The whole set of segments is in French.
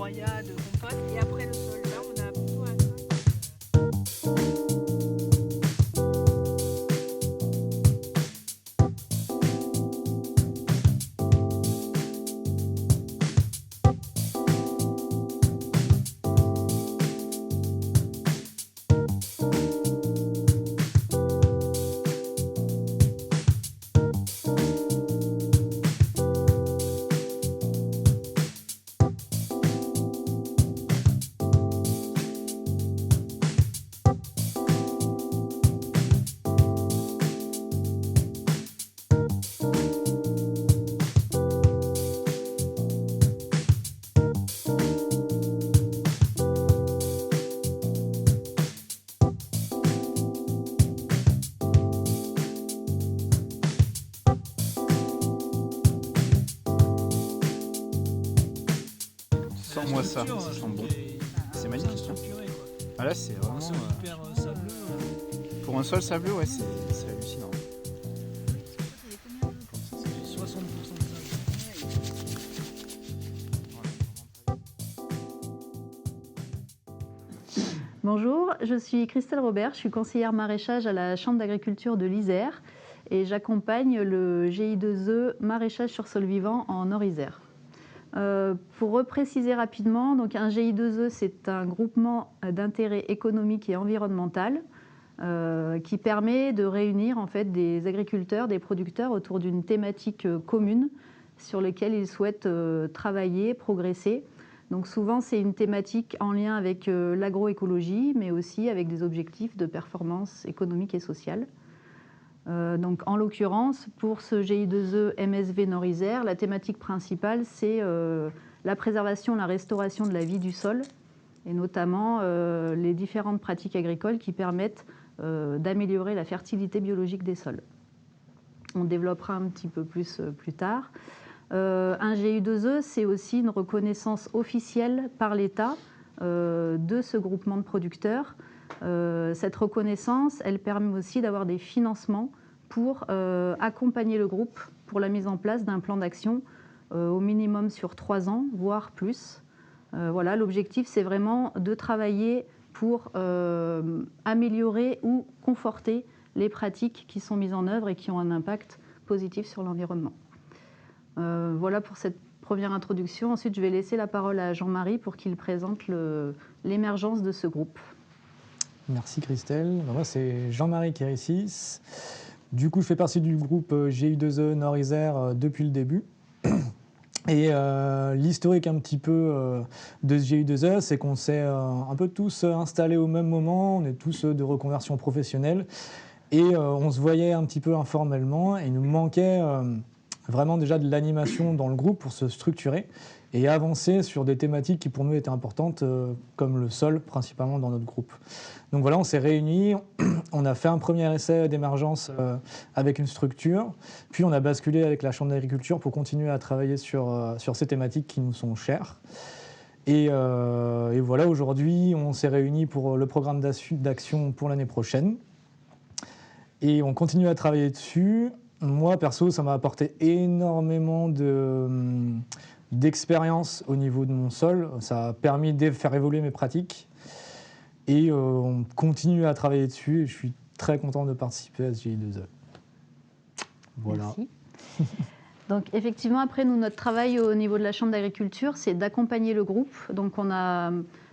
broyat, de compost. Et après le sol, là, on a plutôt un sol. Sors-moi ça sent bon. C'est magnifique. Hein. Ah là, c'est vraiment. Hyper sableux. Pour un sol sableux, ouais, c'est hallucinant. C'est 60% de sable. Bonjour, je suis Christelle Robert, je suis conseillère maraîchage à la Chambre d'agriculture de l'Isère et j'accompagne le GI2E maraîchage sur sol vivant en Nord-Isère. Pour repréciser rapidement, donc un GI2E, c'est un groupement d'intérêt économique et environnemental qui permet de réunir en fait, des agriculteurs, des producteurs autour d'une thématique commune sur laquelle ils souhaitent travailler, progresser. Donc souvent, c'est une thématique en lien avec l'agroécologie, mais aussi avec des objectifs de performance économique et sociale. Donc, en l'occurrence, pour ce GI2E MSV Nord-Isère, la thématique principale, c'est la préservation, la restauration de la vie du sol, et notamment les différentes pratiques agricoles qui permettent d'améliorer la fertilité biologique des sols. On développera un petit peu plus tard. Un GI2E, c'est aussi une reconnaissance officielle par l'État de ce groupement de producteurs. Cette reconnaissance, elle permet aussi d'avoir des financements pour accompagner le groupe pour la mise en place d'un plan d'action au minimum sur 3 ans, voire plus. Voilà, l'objectif, c'est vraiment de travailler pour améliorer ou conforter les pratiques qui sont mises en œuvre et qui ont un impact positif sur l'environnement. Voilà pour cette première introduction. Ensuite, je vais laisser la parole à Jean-Marie pour qu'il présente l'émergence de ce groupe. Merci Christelle. Moi, c'est Jean-Marie Kérissis. Du coup, je fais partie du groupe GI2E Nord-Isère depuis le début. Et l'historique un petit peu de ce GI2E, c'est qu'on s'est un peu tous installés au même moment. On est tous de reconversion professionnelle. Et on se voyait un petit peu informellement. Et il nous manquait vraiment déjà de l'animation dans le groupe pour se structurer et avancer sur des thématiques qui pour nous étaient importantes, comme le sol, principalement dans notre groupe. Donc voilà, on s'est réunis, on a fait un premier essai d'émergence avec une structure, puis on a basculé avec la Chambre d'agriculture pour continuer à travailler sur ces thématiques qui nous sont chères. Et voilà, aujourd'hui, on s'est réunis pour le programme d'action pour l'année prochaine. Et on continue à travailler dessus. Moi, perso, ça m'a apporté énormément d'expérience au niveau de mon sol. Ça a permis de faire évoluer mes pratiques. Et on continue à travailler dessus. Et je suis très content de participer à ce GI2E. Voilà. Merci. Donc effectivement, après, nous, notre travail au niveau de la Chambre d'agriculture, c'est d'accompagner le groupe. Donc on a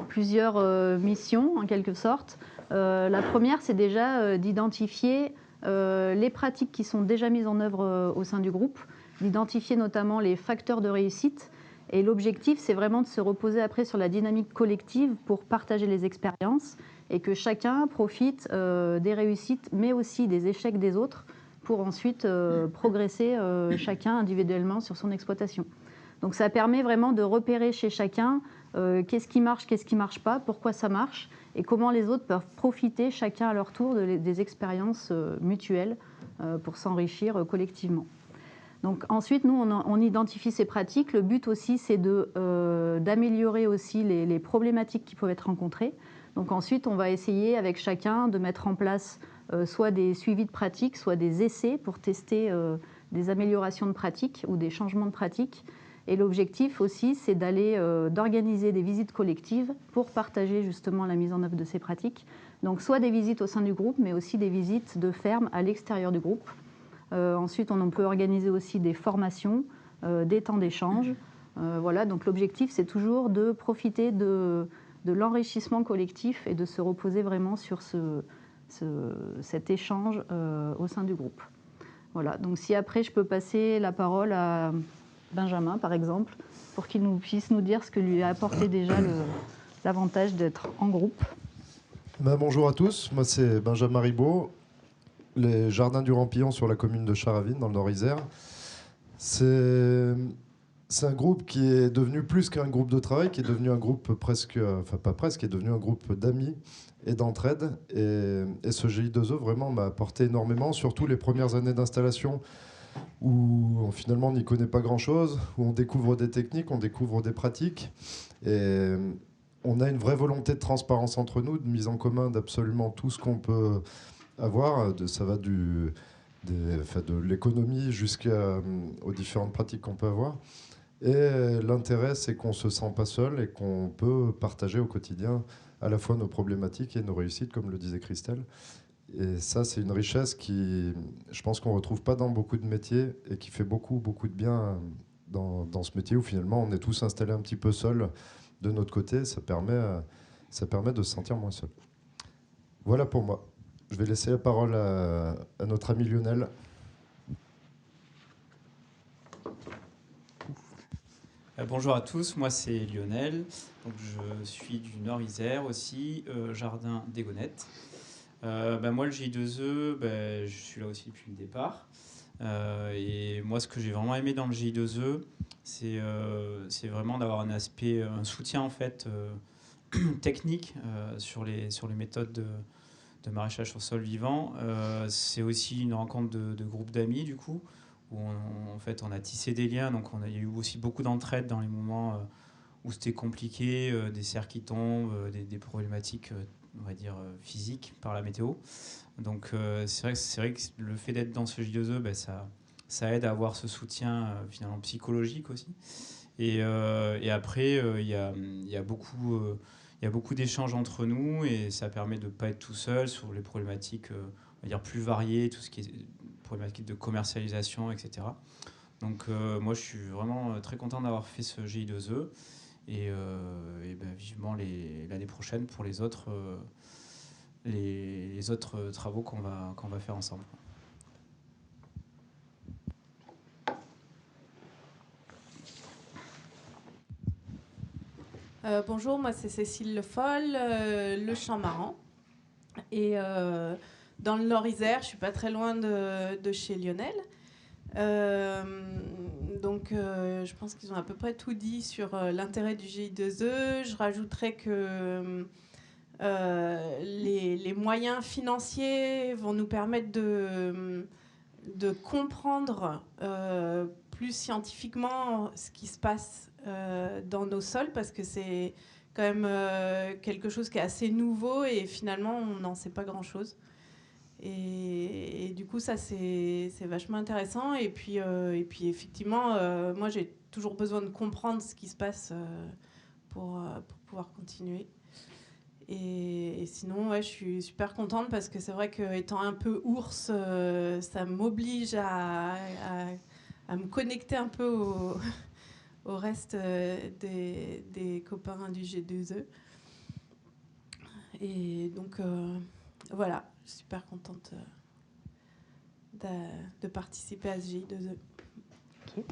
plusieurs missions, en quelque sorte. La première, c'est déjà d'identifier les pratiques qui sont déjà mises en œuvre au sein du groupe, d'identifier notamment les facteurs de réussite. Et l'objectif, c'est vraiment de se reposer après sur la dynamique collective pour partager les expériences et que chacun profite des réussites, mais aussi des échecs des autres pour ensuite progresser chacun individuellement sur son exploitation. Donc ça permet vraiment de repérer chez chacun qu'est-ce qui marche pas, pourquoi ça marche et comment les autres peuvent profiter chacun à leur tour des expériences mutuelles pour s'enrichir collectivement. Donc ensuite, nous, on identifie ces pratiques. Le but aussi, c'est d'améliorer aussi les problématiques qui peuvent être rencontrées. Donc ensuite, on va essayer avec chacun de mettre en place soit des suivis de pratiques, soit des essais pour tester des améliorations de pratiques ou des changements de pratiques. Et l'objectif aussi, c'est d'organiser des visites collectives pour partager justement la mise en œuvre de ces pratiques. Donc soit des visites au sein du groupe, mais aussi des visites de ferme à l'extérieur du groupe. Ensuite, on peut organiser aussi des formations, des temps d'échange. Voilà, donc l'objectif, c'est toujours de profiter de l'enrichissement collectif et de se reposer vraiment sur cet échange au sein du groupe. Voilà, donc si après je peux passer la parole à Benjamin, par exemple, pour qu'il puisse nous dire ce que lui a apporté déjà l'avantage d'être en groupe. Bonjour à tous, moi c'est Benjamin Ribaud, les Jardins du Rampillon sur la commune de Charavine, dans le Nord-Isère. C'est un groupe qui est devenu plus qu'un groupe de travail, qui est devenu un groupe presque, enfin pas presque, qui est devenu un groupe d'amis et d'entraide. Et ce GI2E vraiment m'a apporté énormément, surtout les premières années d'installation où finalement on n'y connaît pas grand-chose, où on découvre des techniques, on découvre des pratiques. Et on a une vraie volonté de transparence entre nous, de mise en commun d'absolument tout ce qu'on peut avoir. Ça va de l'économie jusqu'aux différentes pratiques qu'on peut avoir. Et l'intérêt, c'est qu'on ne se sent pas seul et qu'on peut partager au quotidien à la fois nos problématiques et nos réussites, comme le disait Christelle. Et ça, c'est une richesse qui, je pense qu'on ne retrouve pas dans beaucoup de métiers et qui fait beaucoup, beaucoup de bien dans ce métier où finalement on est tous installés un petit peu seuls de notre côté. Ça permet de se sentir moins seul. Voilà pour moi. Je vais laisser la parole à notre ami Lionel. Bonjour à tous, moi c'est Lionel, donc je suis du Nord-Isère aussi, jardin des Gonnettes. Moi le GI2E, je suis là aussi depuis le départ. Et moi ce que j'ai vraiment aimé dans le GI2E, c'est vraiment d'avoir un soutien en fait technique sur les méthodes de maraîchage sur sol vivant. C'est aussi une rencontre de groupes d'amis du coup, où on a tissé des liens, donc il y a eu aussi beaucoup d'entraide dans les moments où c'était compliqué, des serres qui tombent, des problématiques, on va dire, physiques par la météo. Donc c'est vrai que le fait d'être dans ce GI2E, ça aide à avoir ce soutien finalement psychologique aussi. Et après, il y a beaucoup d'échanges entre nous et ça permet de ne pas être tout seul sur les problématiques on va dire plus variées, tout ce qui est problématiques de commercialisation, etc. Donc moi je suis vraiment très content d'avoir fait ce GI2E et vivement l'année prochaine pour les autres travaux qu'on va faire ensemble. Bonjour, moi c'est Cécile Le Foll, le Champ-Marrant. Et dans le Nord-Isère, je suis pas très loin de chez Lionel. Je pense qu'ils ont à peu près tout dit sur l'intérêt du GI2E. Je rajouterais que les moyens financiers vont nous permettre de comprendre plus scientifiquement ce qui se passe dans nos sols, parce que c'est quand même quelque chose qui est assez nouveau et finalement on n'en sait pas grand-chose. Et du coup ça c'est vachement intéressant. Et puis effectivement moi j'ai toujours besoin de comprendre ce qui se passe pour pouvoir continuer. Et sinon ouais, je suis super contente parce que c'est vrai qu'étant un peu ours, ça m'oblige à me connecter un peu au reste des copains du GI2E. Et donc voilà, je suis super contente de participer à ce GI2E. Okay.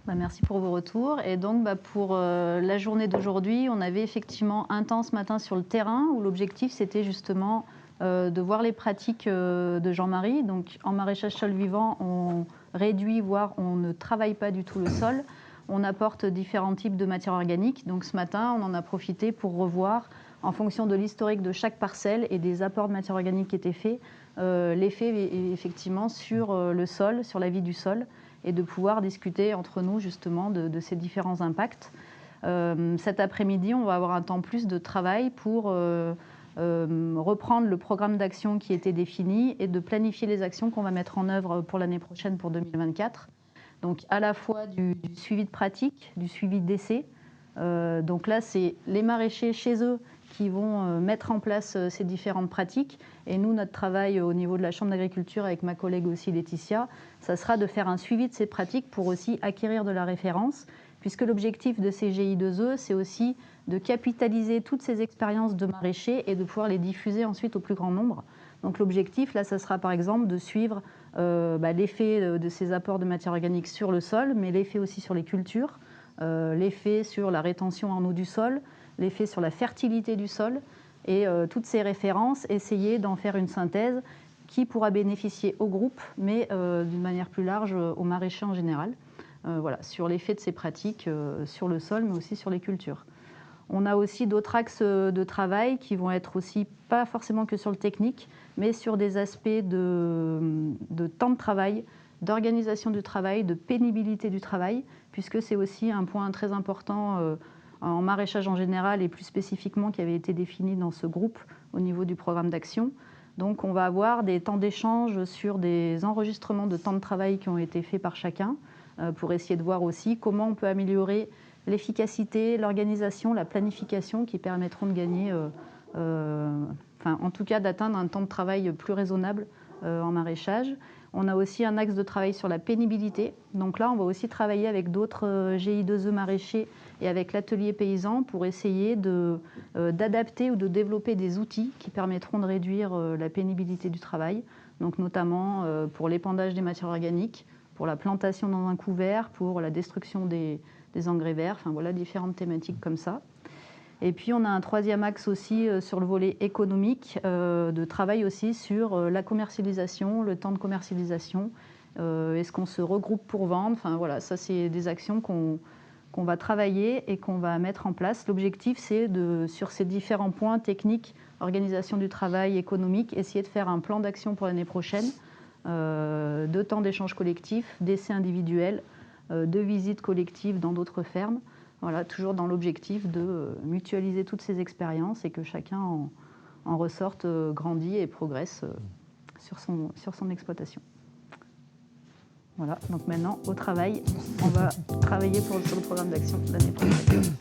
Merci pour vos retours. Et donc pour la journée d'aujourd'hui, on avait effectivement un temps ce matin sur le terrain où l'objectif c'était justement de voir les pratiques de Jean-Marie. Donc en maraîchage sol vivant, on réduit, voire on ne travaille pas du tout le sol. On apporte différents types de matières organiques. Donc ce matin, on en a profité pour revoir, en fonction de l'historique de chaque parcelle et des apports de matières organiques qui étaient faits, l'effet effectivement sur le sol, sur la vie du sol, et de pouvoir discuter entre nous justement de ces différents impacts. Cet après-midi, on va avoir un temps plus de travail pour reprendre le programme d'action qui était défini et de planifier les actions qu'on va mettre en œuvre pour l'année prochaine, pour 2024. Donc à la fois du suivi de pratique, du suivi d'essai. Donc là, c'est les maraîchers chez eux qui vont mettre en place ces différentes pratiques. Et nous, notre travail au niveau de la Chambre d'agriculture, avec ma collègue aussi Laetitia, ça sera de faire un suivi de ces pratiques pour aussi acquérir de la référence, puisque l'objectif de ces GI2E, c'est aussi de capitaliser toutes ces expériences de maraîchers et de pouvoir les diffuser ensuite au plus grand nombre. Donc l'objectif, là, ça sera par exemple de suivre l'effet de ces apports de matière organique sur le sol, mais l'effet aussi sur les cultures, l'effet sur la rétention en eau du sol, l'effet sur la fertilité du sol, et toutes ces références, essayer d'en faire une synthèse qui pourra bénéficier au groupe, mais d'une manière plus large aux maraîchers en général, sur l'effet de ces pratiques sur le sol, mais aussi sur les cultures. On a aussi d'autres axes de travail qui vont être aussi pas forcément que sur le technique, mais sur des aspects de temps de travail, d'organisation du travail, de pénibilité du travail, puisque c'est aussi un point très important en maraîchage en général et plus spécifiquement qui avait été défini dans ce groupe au niveau du programme d'action. Donc on va avoir des temps d'échange sur des enregistrements de temps de travail qui ont été faits par chacun pour essayer de voir aussi comment on peut améliorer l'efficacité, l'organisation, la planification qui permettront de gagner, en tout cas d'atteindre un temps de travail plus raisonnable en maraîchage. On a aussi un axe de travail sur la pénibilité. Donc là, on va aussi travailler avec d'autres GI2E maraîchers et avec l'atelier paysan pour essayer d'adapter ou de développer des outils qui permettront de réduire la pénibilité du travail, donc notamment pour l'épandage des matières organiques, pour la plantation dans un couvert, pour la destruction des engrais verts, différentes thématiques comme ça. Et puis on a un troisième axe aussi sur le volet économique, de travail aussi sur la commercialisation, le temps de commercialisation. Est-ce qu'on se regroupe pour vendre ? Ça c'est des actions qu'on va travailler et qu'on va mettre en place. L'objectif c'est sur ces différents points techniques, organisation du travail, économique, essayer de faire un plan d'action pour l'année prochaine, de temps d'échange collectif, d'essais individuels, de visites collectives dans d'autres fermes. Toujours dans l'objectif de mutualiser toutes ces expériences et que chacun en ressorte grandit et progresse sur son exploitation. Donc maintenant, au travail, on va travailler sur le programme d'action de l'année prochaine.